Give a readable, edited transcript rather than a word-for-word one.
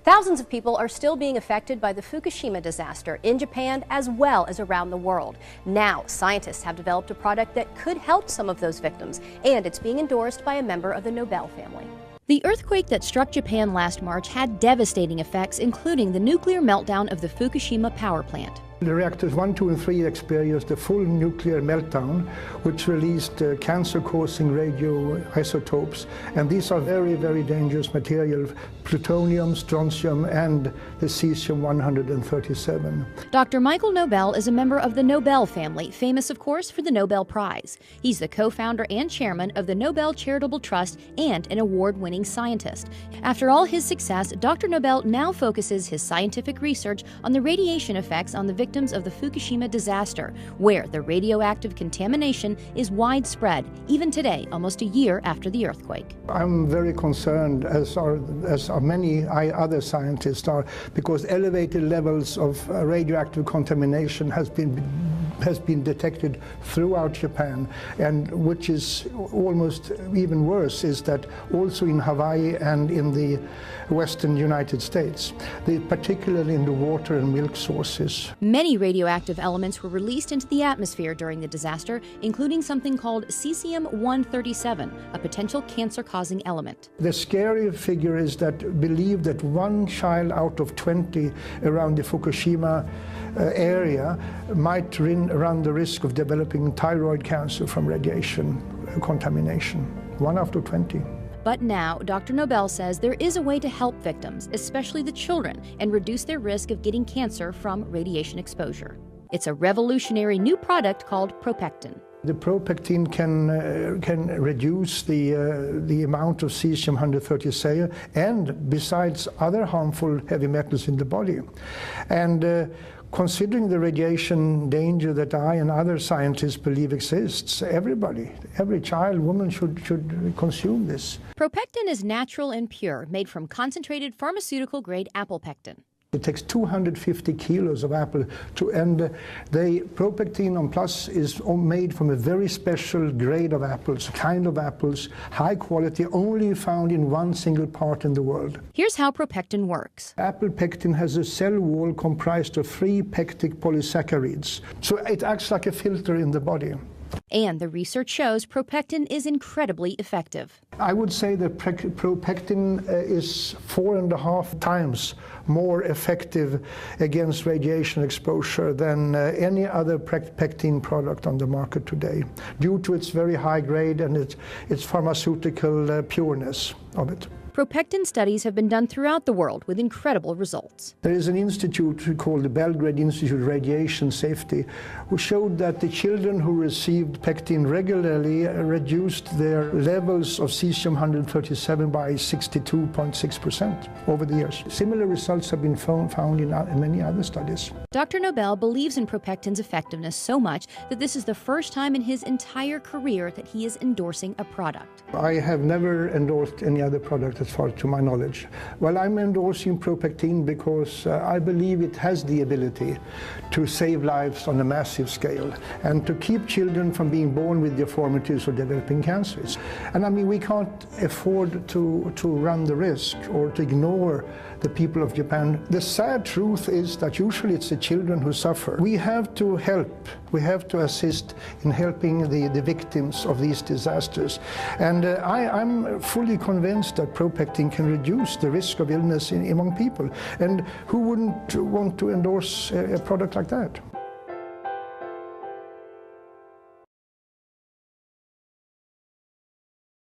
Thousands of people are still being affected by the Fukushima disaster in Japan as well as around the world. Now, scientists have developed a product that could help some of those victims, and it's being endorsed by a member of the Nobel family. The earthquake that struck Japan last March had devastating effects, including the nuclear meltdown of the Fukushima power plant. The reactors 1, 2, and 3 experienced a full nuclear meltdown, which released cancer-causing radioisotopes. And these are very, very dangerous materials: plutonium, strontium, and the cesium-137. Dr. Michael Nobel is a member of the Nobel family, famous, of course, for the Nobel Prize. He's the co-founder and chairman of the Nobel Charitable Trust and an award-winning scientist. After all his success, Dr. Nobel now focuses his scientific research on the radiation effects on the victims of the Fukushima disaster, where the radioactive contamination is widespread, even today, almost a year after the earthquake. I'm very concerned, as are many other scientists are, because elevated levels of radioactive contamination has been detected throughout Japan, and which is almost even worse is that also in Hawaii and in the western United States, particularly in the water and milk sources. Many radioactive elements were released into the atmosphere during the disaster, including something called cesium-137, a potential cancer-causing element. The scary figure is that believe that 1 child out of 20 around the Fukushima area might run the risk of developing thyroid cancer from radiation contamination. 1 out of 20. But now, Dr. Nobel says there is a way to help victims, especially the children, and reduce their risk of getting cancer from radiation exposure. It's a revolutionary new product called ProPectin. The ProPectin can reduce the amount of cesium-137 and besides other harmful heavy metals in the body. And considering the radiation danger that I and other scientists believe exists, every child, woman should consume this. ProPectin is natural and pure, made from concentrated pharmaceutical-grade apple pectin. It takes 250 kilos of apple and the ProPectin on Plus is made from a very special grade of apples, kind of apples, high quality, only found in one single part in the world. Here's how ProPectin works. Apple pectin has a cell wall comprised of 3 pectic polysaccharides, so it acts like a filter in the body. And the research shows ProPectin is incredibly effective. I would say that ProPectin is 4.5 times more effective against radiation exposure than any other pectin product on the market today, due to its very high grade and its pharmaceutical pureness of it. ProPectin studies have been done throughout the world with incredible results. There is an institute called the Belgrade Institute of Radiation Safety, who showed that the children who received pectin regularly reduced their levels of cesium-137 by 62.6% over the years. Similar results have been found in many other studies. Dr. Nobel believes in ProPectin's effectiveness so much that this is the first time in his entire career that he is endorsing a product. I have never endorsed any other product as far to my knowledge. Well, I'm endorsing ProPectin because I believe it has the ability to save lives on a massive scale and to keep children from being born with deformities or developing cancers. And I mean, we can't afford to run the risk or to ignore the people of Japan. The sad truth is that usually it's the children who suffer. We have to help. We have to assist in helping the victims of these disasters. And I'm fully convinced that ProPectin can reduce the risk of illness among people. And who wouldn't want to endorse a product like that?